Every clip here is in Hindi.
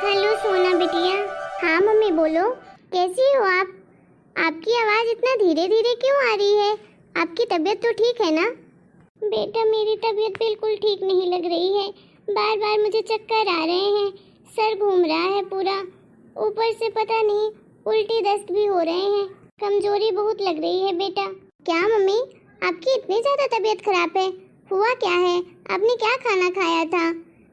हेलो सोना बिटिया। हाँ मम्मी बोलो, कैसी हो आप? आपकी आवाज़ इतना धीरे धीरे क्यों आ रही है? आपकी तबीयत तो ठीक है ना? बेटा मेरी तबीयत बिल्कुल ठीक नहीं लग रही है। बार बार मुझे चक्कर आ रहे हैं, सर घूम रहा है पूरा, ऊपर से पता नहीं उल्टी दस्त भी हो रहे हैं, कमजोरी बहुत लग रही है बेटा। क्या मम्मी, आपकी इतनी ज़्यादा तबीयत खराब है? हुआ क्या है? आपने क्या खाना खाया था?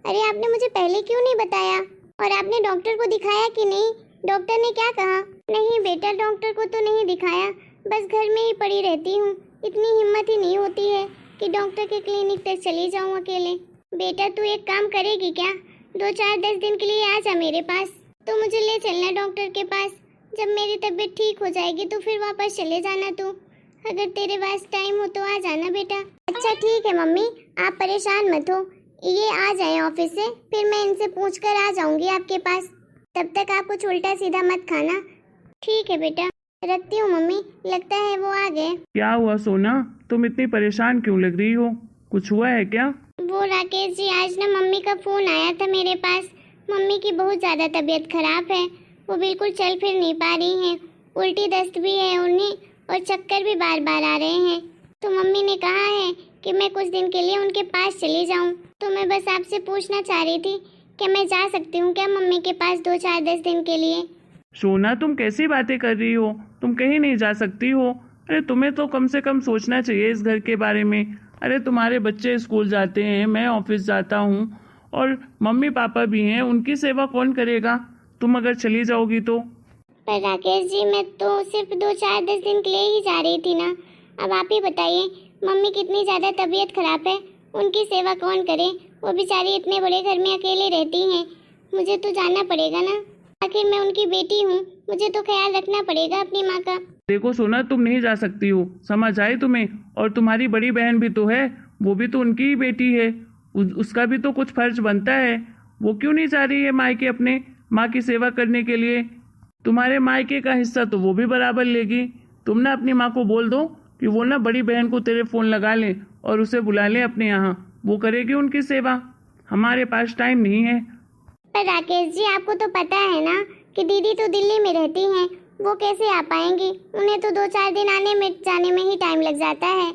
अरे आपने मुझे पहले क्यों नहीं बताया? और आपने डॉक्टर को दिखाया कि नहीं? डॉक्टर ने क्या कहा? नहीं बेटा, डॉक्टर को तो नहीं दिखाया, बस घर में ही पड़ी रहती हूँ। इतनी हिम्मत ही नहीं होती है कि डॉक्टर के क्लिनिक तक चली जाऊँ अकेले। बेटा तू एक काम करेगी क्या? 2-4-10 दिन के लिए आ जा मेरे पास, तो मुझे ले चलना डॉक्टर के पास। जब मेरी तबीयत ठीक हो जाएगी तो फिर वापस चले जाना तू। अगर तेरे पास टाइम हो तो आ जाना बेटा। अच्छा ठीक है मम्मी, आप परेशान मत हो, ये आ जाए ऑफिस से, फिर मैं इनसे पूछ कर आ जाऊंगी आपके पास। तब तक आप कुछ उल्टा सीधा मत खाना। ठीक है बेटा, रखती हूँ मम्मी, लगता है वो आ गए। क्या हुआ सोना, तुम इतनी परेशान क्यों लग रही हो? कुछ हुआ है क्या? वो राकेश जी, आज ना मम्मी का फोन आया था मेरे पास। मम्मी की बहुत ज़्यादा तबीयत खराब है, वो बिल्कुल चल फिर नहीं पा रही हैं, उल्टी दस्त भी है उन्हें और चक्कर भी बार बार आ रहे हैं। तो मम्मी ने कहा है कि मैं कुछ दिन के लिए उनके पास चली जाऊं। तो मैं बस आपसे पूछना चाह रही थी कि मैं जा सकती हूँ क्या मम्मी के पास 2-4-10 दिन के लिए? सोना तुम कैसी बातें कर रही हो? तुम कहीं नहीं जा सकती हो। अरे तुम्हें तो कम से कम सोचना चाहिए इस घर के बारे में। अरे तुम्हारे बच्चे स्कूल जाते हैं, मैं ऑफिस जाता हूँ और मम्मी पापा भी हैं, उनकी सेवा कौन करेगा? तुम अगर चली जाओगी तो। पर राकेश जी, मैं तो सिर्फ 2-4-10 दिन के लिए ही जा रही थी ना। अब आप ही बताइए, मम्मी कितनी ज़्यादा तबीयत खराब है, उनकी सेवा कौन करे? वो बेचारी इतने बड़े घर में अकेले रहती हैं, मुझे तो जाना पड़ेगा ना। आखिर मैं उनकी बेटी हूँ, मुझे तो ख्याल रखना पड़ेगा अपनी माँ का। देखो सोना, तुम नहीं जा सकती हो, समझ आए तुम्हें? और तुम्हारी बड़ी बहन भी तो है, वो भी तो उनकी ही बेटी है, उसका भी तो कुछ फर्ज बनता है। वो क्यों नहीं जा रही है मायके अपने माँ की सेवा करने के लिए? तुम्हारे मायके का हिस्सा तो वो भी बराबर लेगी। तुम ना अपनी माँ को बोल दो कि वो ना बड़ी बहन को तेरे फ़ोन लगा ले और उसे बुला ले अपने यहाँ, वो करेगी उनकी सेवा। हमारे पास टाइम नहीं है। पर राकेश जी, आपको तो पता है ना कि दीदी तो दिल्ली में रहती हैं, वो कैसे आ पाएंगी? उन्हें तो 2-4 दिन आने में जाने में ही टाइम लग जाता है,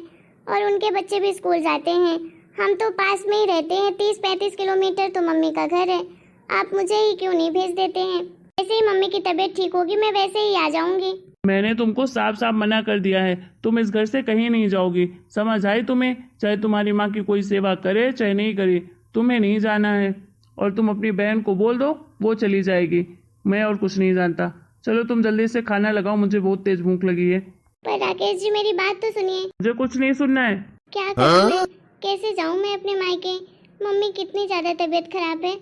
और उनके बच्चे भी स्कूल जाते हैं। हम तो पास में ही रहते हैं, 30-35 किलोमीटर तो मम्मी का घर है। आप मुझे ही क्यों नहीं भेज देते हैं? जैसे ही मम्मी की तबीयत ठीक होगी मैं वैसे ही आ जाऊंगी। मैंने तुमको साफ साफ मना कर दिया है, तुम इस घर से कहीं नहीं जाओगी, समझ आई तुम्हें? चाहे तुम्हारी माँ की कोई सेवा करे चाहे नहीं करे, तुम्हें नहीं जाना है। और तुम अपनी बहन को बोल दो, वो चली जाएगी। मैं और कुछ नहीं जानता। चलो तुम जल्दी से खाना लगाओ, मुझे बहुत तेज भूख लगी है। पर राकेश जी, मेरी बात तो सुनिए। मुझे कुछ नहीं सुनना है। क्या करूं मैं? कैसे जाऊं मैं अपने मायके? मम्मी कितनी ज्यादा तबीयत खराब है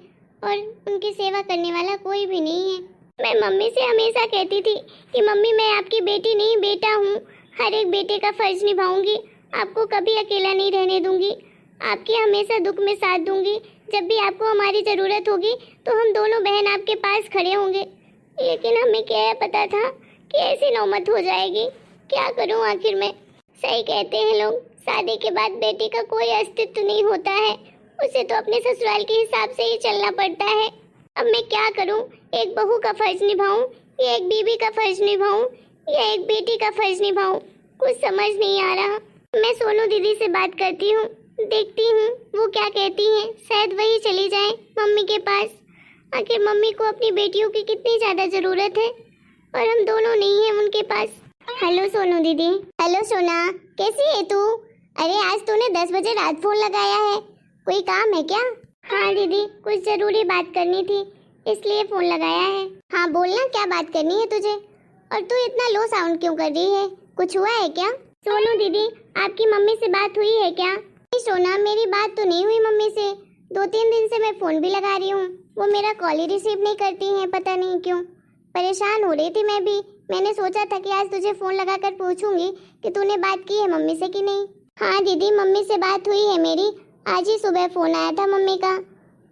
और उनकी सेवा करने वाला कोई भी नहीं है। मैं मम्मी से हमेशा कहती थी कि मम्मी मैं आपकी बेटी नहीं बेटा हूँ, हर एक बेटे का फर्ज निभाऊंगी, आपको कभी अकेला नहीं रहने दूंगी, आपके हमेशा दुख में साथ दूंगी, जब भी आपको हमारी ज़रूरत होगी तो हम दोनों बहन आपके पास खड़े होंगे। लेकिन हमें क्या पता था कि ऐसी नौबत हो जाएगी। क्या करूं आखिर मैं? सही कहते हैं लोग, शादी के बाद बेटी का कोई अस्तित्व नहीं होता है, उसे तो अपने ससुराल के हिसाब से ही चलना पड़ता है। अब मैं क्या करूं? एक बहू का फर्ज निभाऊं या एक बीवी का फर्ज निभाऊं या एक बेटी का फर्ज निभाऊं? कुछ समझ नहीं आ रहा। मैं सोनू दीदी से बात करती हूँ, देखती हूँ वो क्या कहती हैं, शायद वही चली जाए मम्मी के पास। आखिर मम्मी को अपनी बेटियों की कितनी ज़्यादा ज़रूरत है और हम दोनों नहीं हैं उनके पास। हेलो सोनू दीदी। हेलो सोना, कैसी है तू? अरे आज तूने 10 बजे रात फोन लगाया है, कोई काम है क्या? हाँ दीदी, कुछ ज़रूरी बात करनी थी इसलिए फ़ोन लगाया है। हाँ बोलना, क्या बात करनी है तुझे? और तू इतना लो साउंड क्यों कर रही है? कुछ हुआ है क्या? सोनू दीदी, आपकी मम्मी से बात हुई है क्या? नहीं सोना, मेरी बात तो नहीं हुई मम्मी से। 2-3 दिन से मैं फ़ोन भी लगा रही हूँ, वो मेरा कॉल ही रिसीव नहीं करती हैं, पता नहीं क्यों। परेशान हो रही थी मैं भी। मैंने सोचा था कि आज तुझे फ़ोन लगाकर पूछूंगी कि तूने बात की है मम्मी से कि नहीं। हाँ दीदी, मम्मी से बात हुई है मेरी। आज ही सुबह फ़ोन आया था मम्मी का,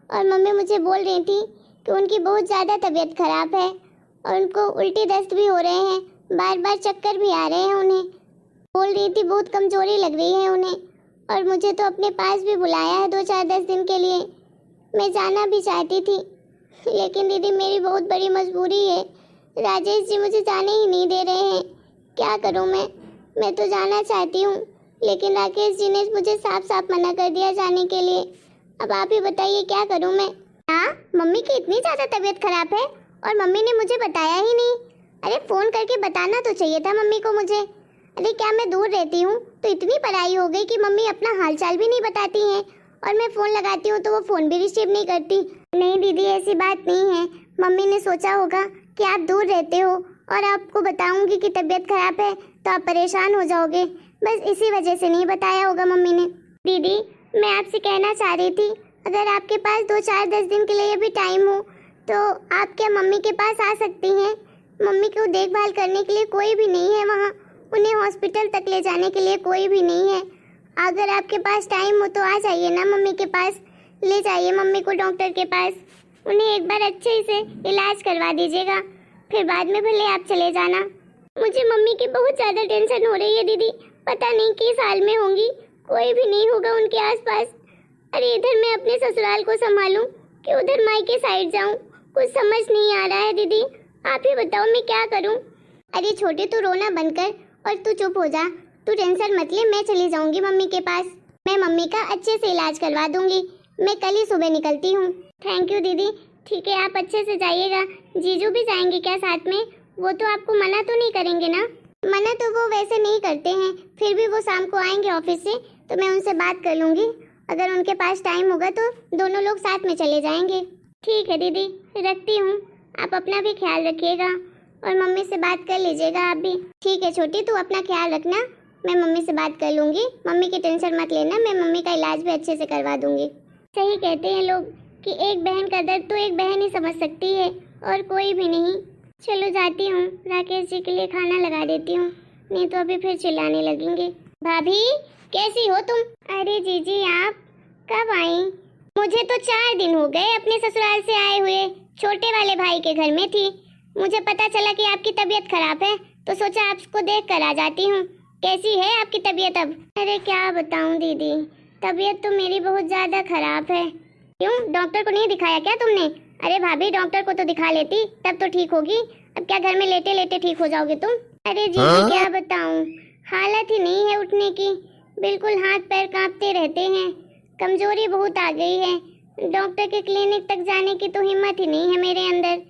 और मम्मी मुझे बोल रही थी कि उनकी बहुत ज़्यादा तबीयत खराब है और उनको उल्टी दस्त भी हो रहे हैं, बार बार चक्कर भी आ रहे हैं उन्हें। बोल रही थी बहुत कमज़ोरी लग रही है उन्हें, और मुझे तो अपने पास भी बुलाया है 2-4-10 दिन के लिए। मैं जाना भी चाहती थी, लेकिन दीदी मेरी बहुत बड़ी मजबूरी है। राजेश जी मुझे जाने ही नहीं दे रहे हैं। क्या करूं मैं तो जाना चाहती हूँ, लेकिन राकेश जी ने मुझे साफ साफ मना कर दिया जाने के लिए। अब आप ही बताइए क्या करूं मैं। हाँ, मम्मी की इतनी ज़्यादा तबीयत खराब है और मम्मी ने मुझे बताया ही नहीं। अरे फ़ोन करके बताना तो चाहिए था मम्मी को मुझे। अरे क्या मैं दूर रहती हूँ तो इतनी पढ़ाई हो गई कि मम्मी अपना हालचाल भी नहीं बताती हैं, और मैं फ़ोन लगाती हूँ तो वो फ़ोन भी रिसीव नहीं करती। नहीं दीदी, ऐसी बात नहीं है। मम्मी ने सोचा होगा कि आप दूर रहते हो और आपको बताऊंगी कि तबीयत खराब है तो आप परेशान हो जाओगे, बस इसी वजह से नहीं बताया होगा मम्मी ने। दीदी मैं आपसे कहना चाह रही थी, अगर आपके पास 2-4-10 दिन के लिए भी टाइम हो तो आप क्या मम्मी के पास आ सकती हैं? मम्मी को देखभाल करने के लिए कोई भी नहीं है वहाँ, उन्हें हॉस्पिटल तक ले जाने के लिए कोई भी नहीं है। अगर आपके पास टाइम हो तो आ जाइए ना मम्मी के पास, ले जाइए मम्मी को डॉक्टर के पास, उन्हें एक बार अच्छे से इलाज करवा दीजिएगा, फिर बाद में भले आप चले जाना। मुझे मम्मी की बहुत ज़्यादा टेंशन हो रही है दीदी, पता नहीं किस हाल में होंगी, कोई भी नहीं होगा उनके आसपास। अरे इधर मैं अपने ससुराल को संभालूं कि उधर मायके साइड जाऊं, कुछ समझ नहीं आ रहा है दीदी, आप ही बताओ मैं क्या करूं। अरे छोटे तू रोना बंद कर और तू चुप हो जा, तू टेंशन मत ले, मैं चली जाऊंगी मम्मी के पास, मैं मम्मी का अच्छे से इलाज करवा दूंगी, मैं कल ही सुबह निकलती हूँ। थैंक यू दीदी, ठीक है आप अच्छे से जाइएगा। जीजू भी जाएंगे क्या साथ में? वो तो आपको मना तो नहीं करेंगे ना? मना तो वो वैसे नहीं करते हैं, फिर भी वो शाम को आएंगे ऑफिस से तो मैं उनसे बात कर लूँगी, अगर उनके पास टाइम होगा तो दोनों लोग साथ में चले जाएंगे। ठीक है दीदी, रखती हूँ, आप अपना भी ख्याल रखिएगा और मम्मी से बात कर लीजिएगा आप भी। ठीक है छोटी, तू अपना ख्याल रखना, मैं मम्मी से बात कर लूँगी, मम्मी की टेंशन मत लेना, मैं मम्मी का इलाज भी अच्छे से करवा दूँगी। सही कहते हैं लोग कि एक बहन का दर्द तो एक बहन ही समझ सकती है और कोई भी नहीं। चलो जाती हूँ, राकेश जी के लिए खाना लगा देती हूँ, नहीं तो अभी फिर चिल्लाने लगेंगे। भाभी कैसी हो तुम? अरे जीजी आप कब आई? मुझे तो 4 दिन हो गए अपने ससुराल से आए हुए, छोटे वाले भाई के घर में थी, मुझे पता चला कि आपकी तबीयत खराब है तो सोचा आपको देख कर आ जाती हूँ। कैसी है आपकी तबीयत अब? अरे क्या बताऊँ दीदी, तबीयत तो मेरी बहुत ज़्यादा खराब है। क्यों, डॉक्टर को नहीं दिखाया क्या तुमने? अरे भाभी डॉक्टर को तो दिखा लेती, तब तो ठीक होगी, अब क्या घर में लेटे लेटे ठीक हो जाओगे तुम? अरे जीजी क्या बताऊँ, हालत ही नहीं है उठने की, बिल्कुल हाथ पैर कांपते रहते हैं, कमजोरी बहुत आ गई है, डॉक्टर के क्लिनिक तक जाने की तो हिम्मत ही नहीं है मेरे अंदर,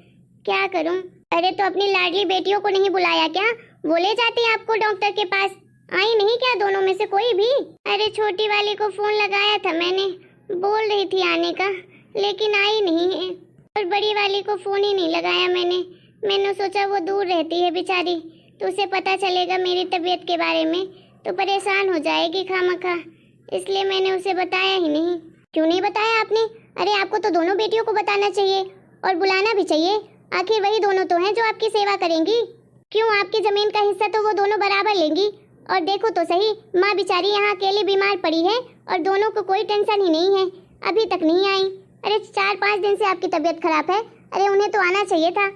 क्या करूं? अरे तो अपनी लाडली बेटियों को नहीं बुलाया क्या? वो ले जाती आपको डॉक्टर के पास, आई नहीं क्या दोनों में से कोई भी? अरे छोटी वाली को फोन लगाया था मैंने, बोल रही थी आने का, लेकिन आई नहीं है, और बड़ी वाली को फोन ही नहीं लगाया मैंने सोचा वो दूर रहती है बेचारी, तो उसे पता चलेगा मेरी तबीयत के बारे में तो परेशान हो जाएगी खामखा, इसलिए मैंने उसे बताया ही नहीं। क्यों नहीं बताया आपने? अरे आपको तो दोनों बेटियों को बताना चाहिए और बुलाना भी चाहिए, आखिर वही दोनों तो हैं जो आपकी सेवा करेंगी। क्यों, आपकी जमीन का हिस्सा तो वो दोनों बराबर लेंगी, और देखो तो सही, माँ बेचारी यहाँ अकेली बीमार पड़ी है और दोनों को कोई टेंशन ही नहीं है, अभी तक नहीं आई। अरे 4-5 दिन से आपकी तबीयत खराब है, अरे उन्हें तो आना चाहिए था।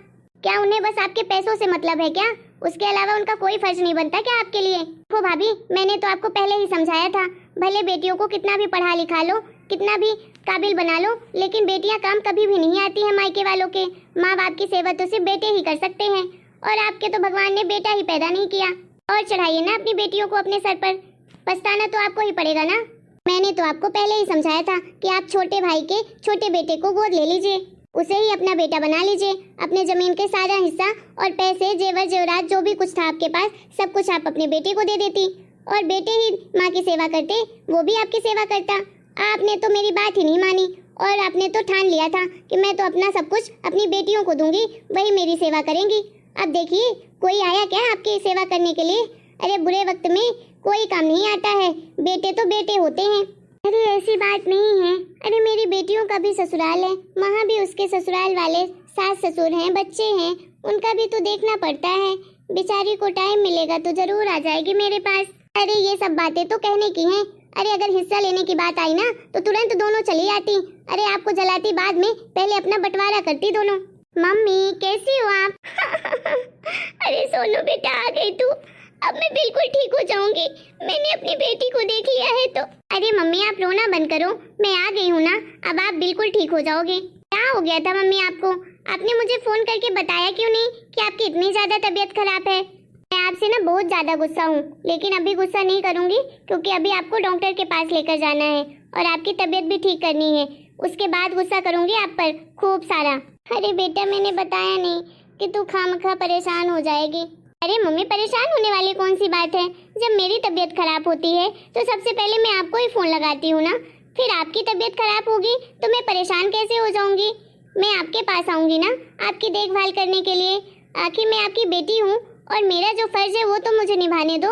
क्या उन्हें बस आपके पैसों से मतलब है क्या? उसके अलावा उनका कोई फर्ज नहीं बनता क्या आपके लिए? देखो भाभी, मैंने तो आपको पहले ही समझाया था, भले बेटियों को कितना भी पढ़ा लिखा लो, कितना भी काबिल बना लो, लेकिन बेटियां काम कभी भी नहीं आती हैं मायके वालों के, माँ बाप की सेवा तो सिर्फ बेटे ही कर सकते हैं, और आपके तो भगवान ने बेटा ही पैदा नहीं किया। और चढ़ाइए ना अपनी बेटियों को अपने सर पर, पछताना तो आपको ही पड़ेगा ना। मैंने तो आपको पहले ही समझाया था कि आप छोटे भाई के छोटे बेटे को गोद ले लीजिए, उसे ही अपना बेटा बना लीजिए, अपने जमीन के सारा हिस्सा और पैसे जेवर जेवरात जो भी कुछ था आपके पास सब कुछ आप अपने बेटे को दे देती, और बेटे ही माँ की सेवा करते, वो भी आपकी सेवा करता। आपने तो मेरी बात ही नहीं मानी, और आपने तो ठान लिया था कि मैं तो अपना सब कुछ अपनी बेटियों को दूंगी, वही मेरी सेवा करेंगी। अब देखिए, कोई आया क्या आपकी सेवा करने के लिए? अरे बुरे वक्त में कोई काम नहीं आता है, बेटे तो बेटे होते हैं। अरे ऐसी बात नहीं है, अरे मेरी बेटियों का भी ससुराल है, वहाँ भी उसके ससुराल वाले सास ससुर हैं, बच्चे हैं, उनका भी तो देखना पड़ता है, बेचारी को टाइम मिलेगा तो जरूर आ जाएगी मेरे पास। अरे ये सब बातें तो कहने की हैं, अरे अगर हिस्सा लेने की बात आई ना तो तुरंत दोनों चली आती, अरे आपको जलाती बाद में, पहले अपना बंटवारा करती दोनों। मम्मी कैसी हो आप? अरे सोनू बेटा आ गई तू, अब मैं बिल्कुल ठीक हो जाऊंगी, मैंने अपनी बेटी को देख लिया है तो। अरे मम्मी आप रोना बंद करो, मैं आ गई हूँ ना, अब आप बिल्कुल ठीक हो जाओगे। क्या हो गया था मम्मी आपको? आपने मुझे फोन करके बताया क्यों नहीं कि आपकी इतनी ज्यादा तबीयत खराब है? मैं आपसे ना बहुत ज्यादा गुस्सा हूँ, लेकिन अभी गुस्सा नहीं करूंगी क्योंकि अभी आपको डॉक्टर के पास लेकर जाना है और आपकी तबीयत भी ठीक करनी है। उसके बाद गुस्सा करूंगी आप पर खूब सारा। अरे बेटा, मैंने बताया नहीं कि तू खामखा परेशान हो जाएगी। अरे मम्मी, परेशान होने वाली कौन सी बात है? जब मेरी तबीयत खराब होती है तो सबसे पहले मैं आपको ही फोन लगाती हूँ ना। फिर आपकी तबीयत खराब होगी तो मैं परेशान कैसे हो जाऊंगी? मैं आपके पास आऊंगी ना आपकी देखभाल करने के लिए। आखिर मैं आपकी बेटी हूँ और मेरा जो फर्ज है वो तो मुझे निभाने दो।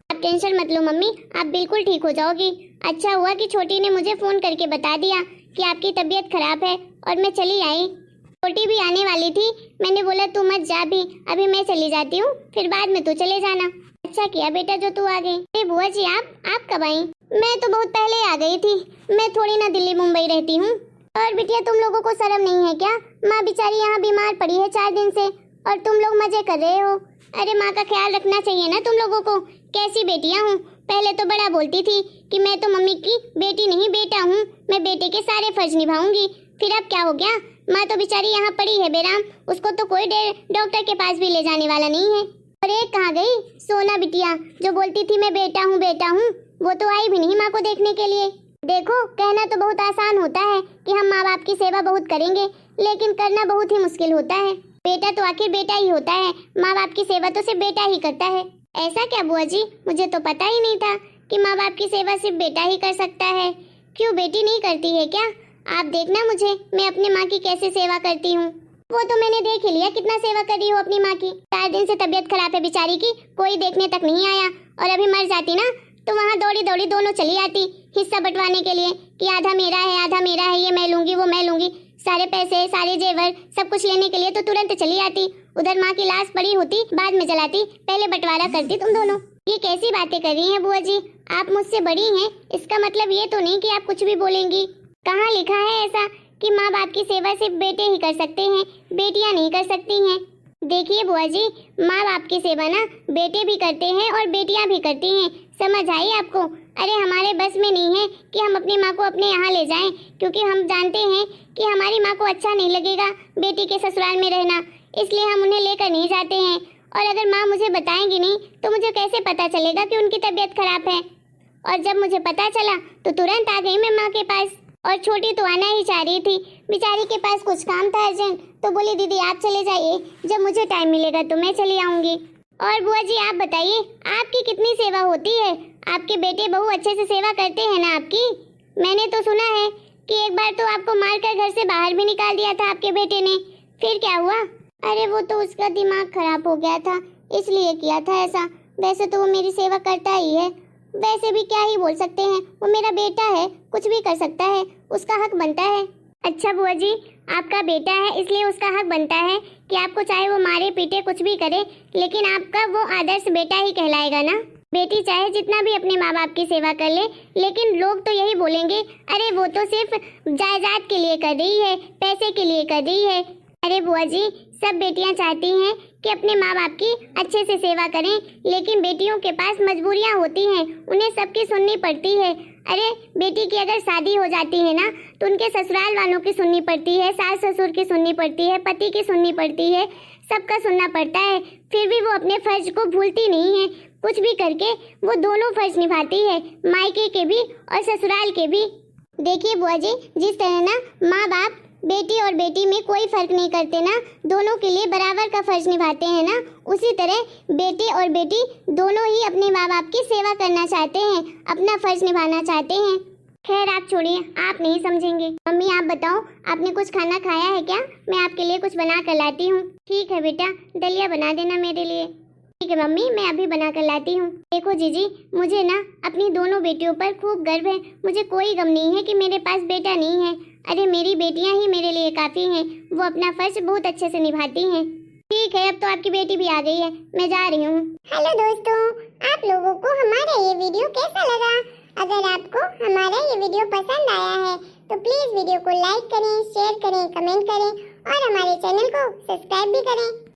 आप टेंशन मत लो मम्मी, आप बिल्कुल ठीक हो जाओगी। अच्छा हुआ कि छोटी ने मुझे फोन करके बता दिया कि आपकी तबीयत खराब है और मैं चली आई। छोटी भी आने वाली थी, मैंने बोला तू मत जा भी, अभी मैं चली जाती हूँ, फिर बाद में तू चले जाना। अच्छा किया बेटा जो तू आ गई। अरे बुआ जी, आप कब आई? मैं तो बहुत पहले आ गई थी, मैं थोड़ी ना दिल्ली मुंबई रहती हूँ। और बिटिया, तुम लोगों को शर्म नहीं है क्या? माँ बेचारी यहाँ बीमार पड़ी है 4 दिन से और तुम लोग मजे कर रहे हो। अरे माँ का ख्याल रखना चाहिए ना तुम लोगों को। कैसी बेटियाँ हूँ? पहले तो बड़ा बोलती थी कि मैं तो मम्मी की बेटी नहीं बेटा हूँ, मैं बेटे के सारे फर्ज निभाऊंगी। फिर अब क्या हो गया? माँ तो बेचारी यहाँ पड़ी है बेराम, उसको तो कोई डॉक्टर के पास भी ले जाने वाला नहीं है। और एक कहाँ गई सोना बिटिया जो बोलती थी मैं बेटा हूँ, वो तो आई भी नहीं माँ को देखने के लिए। देखो, कहना तो बहुत आसान होता है कि हम माँ बाप की सेवा बहुत करेंगे, लेकिन करना बहुत ही मुश्किल होता है। बेटा तो आखिर बेटा ही होता है, माँ बाप की सेवा तो सिर्फ बेटा ही करता है। ऐसा क्या बुआ जी? मुझे तो पता ही नहीं था कि माँ बाप की सेवा सिर्फ बेटा ही कर सकता है। क्यों, बेटी नहीं करती है क्या? आप देखना मुझे, मैं अपनी माँ की कैसे सेवा करती हूँ। वो तो मैंने देख ही लिया कितना सेवा कर रही हो अपनी माँ की। 4 दिन से तबीयत खराब है बेचारी की, कोई देखने तक नहीं आया। और अभी मर जाती ना तो वहाँ दौड़ी दौड़ी दोनों चली आती हिस्सा बंटवाने के लिए कि आधा मेरा है, ये मैं लूंगी, वो मैं लूंगी। सारे पैसे, सारे जेवर, सब कुछ लेने के लिए तो तुरंत चली आती। उधर माँ की लाश पड़ी होती, बाद में जलाती, पहले बंटवारा करती तुम दोनों। ये कैसी बातें कर रही हैं बुआ जी? आप मुझसे बड़ी हैं, इसका मतलब ये तो नहीं कि आप कुछ भी बोलेंगी। कहाँ लिखा है ऐसा कि माँ बाप की सेवा सिर्फ बेटे ही कर सकते हैं, बेटियां नहीं कर सकती हैं? देखिए बुआ जी, माँ बाप की सेवा ना बेटे भी करते हैं और बेटियां भी करती हैं, समझ आई आपको? अरे हमारे बस में नहीं है कि हम अपनी माँ को अपने यहाँ ले जाएं, क्योंकि हम जानते हैं कि हमारी माँ को अच्छा नहीं लगेगा बेटी के ससुराल में रहना, इसलिए हम उन्हें लेकर नहीं जाते हैं। और अगर माँ मुझे बताएंगी नहीं तो मुझे कैसे पता चलेगा कि उनकी तबीयत खराब है? और जब मुझे पता चला तो तुरंत आ गई मैं माँ के पास। और छोटी तो आना ही चाह रही थी, बेचारी के पास कुछ काम था अर्जेंट, तो बोली दीदी आप चले जाइए, जब मुझे टाइम मिलेगा तो मैं चली आऊंगी। और बुआ जी आप बताइए, आपकी कितनी सेवा होती है? आपके बेटे बहू अच्छे से सेवा करते हैं ना आपकी? मैंने तो सुना है कि एक बार तो आपको मारकर घर से बाहर भी निकाल दिया था आपके बेटे ने, फिर क्या हुआ? अरे वो तो उसका दिमाग खराब हो गया था, इसलिए किया था ऐसा। वैसे तो वो मेरी सेवा करता ही है, वैसे भी क्या ही बोल सकते हैं, वो मेरा बेटा है, कुछ भी कर सकता है, उसका हक बनता है। अच्छा बुआ जी, आपका बेटा है इसलिए उसका हक बनता है कि आपको चाहे वो मारे पीटे कुछ भी करे, लेकिन आपका वो आदर्श बेटा ही कहलाएगा ना। बेटी चाहे जितना भी अपने माँ बाप की सेवा कर ले, लेकिन लोग तो यही बोलेंगे, अरे वो तो सिर्फ जायदाद के लिए कर रही है, पैसे के लिए कर रही है। अरे बुआ जी, सब बेटियां चाहती हैं कि अपने माँ बाप की अच्छे से सेवा करें, लेकिन बेटियों के पास मजबूरियां होती हैं, उन्हें सबकी सुननी पड़ती है। अरे बेटी की अगर शादी हो जाती है ना तो उनके ससुराल वालों की सुननी पड़ती है, सास ससुर की सुननी पड़ती है, पति की सुननी पड़ती है, सबका सुनना पड़ता है। फिर भी वो अपने फर्ज को भूलती नहीं है, कुछ भी करके वो दोनों फर्ज निभाती है, मायके के भी और ससुराल के भी। देखिए बुआ जी, जिस तरह ना माँ बाप बेटी और बेटी में कोई फर्क नहीं करते ना, दोनों के लिए बराबर का फर्ज निभाते हैं ना, उसी तरह बेटे और बेटी दोनों ही अपने माँ बाप की सेवा करना चाहते हैं, अपना फर्ज निभाना चाहते हैं। खैर आप छोड़िए, आप नहीं समझेंगे। मम्मी आप बताओ, आपने कुछ खाना खाया है क्या? मैं आपके लिए कुछ बना कर लाती हूँ। ठीक है बेटा, दलिया बना देना मेरे लिए। ठीक है मम्मी, मैं अभी बना कर लाती हूँ। देखो जीजी, मुझे ना अपनी दोनों बेटियों पर खूब गर्व है, मुझे कोई गम नहीं है कि मेरे पास बेटा नहीं है। अरे मेरी बेटियां ही मेरे लिए काफी हैं, वो अपना फर्ज बहुत अच्छे से निभाती हैं। ठीक है, अब तो आपकी बेटी भी आ गई है, मैं जा रही हूँ। हेलो दोस्तों, आप लोगों को हमारा ये वीडियो कैसा लगा? अगर आपको हमारा ये वीडियो पसंद आया है तो प्लीज वीडियो को लाइक करें, शेयर करें, कमेंट करें और हमारे चैनल को सब्सक्राइब भी करें।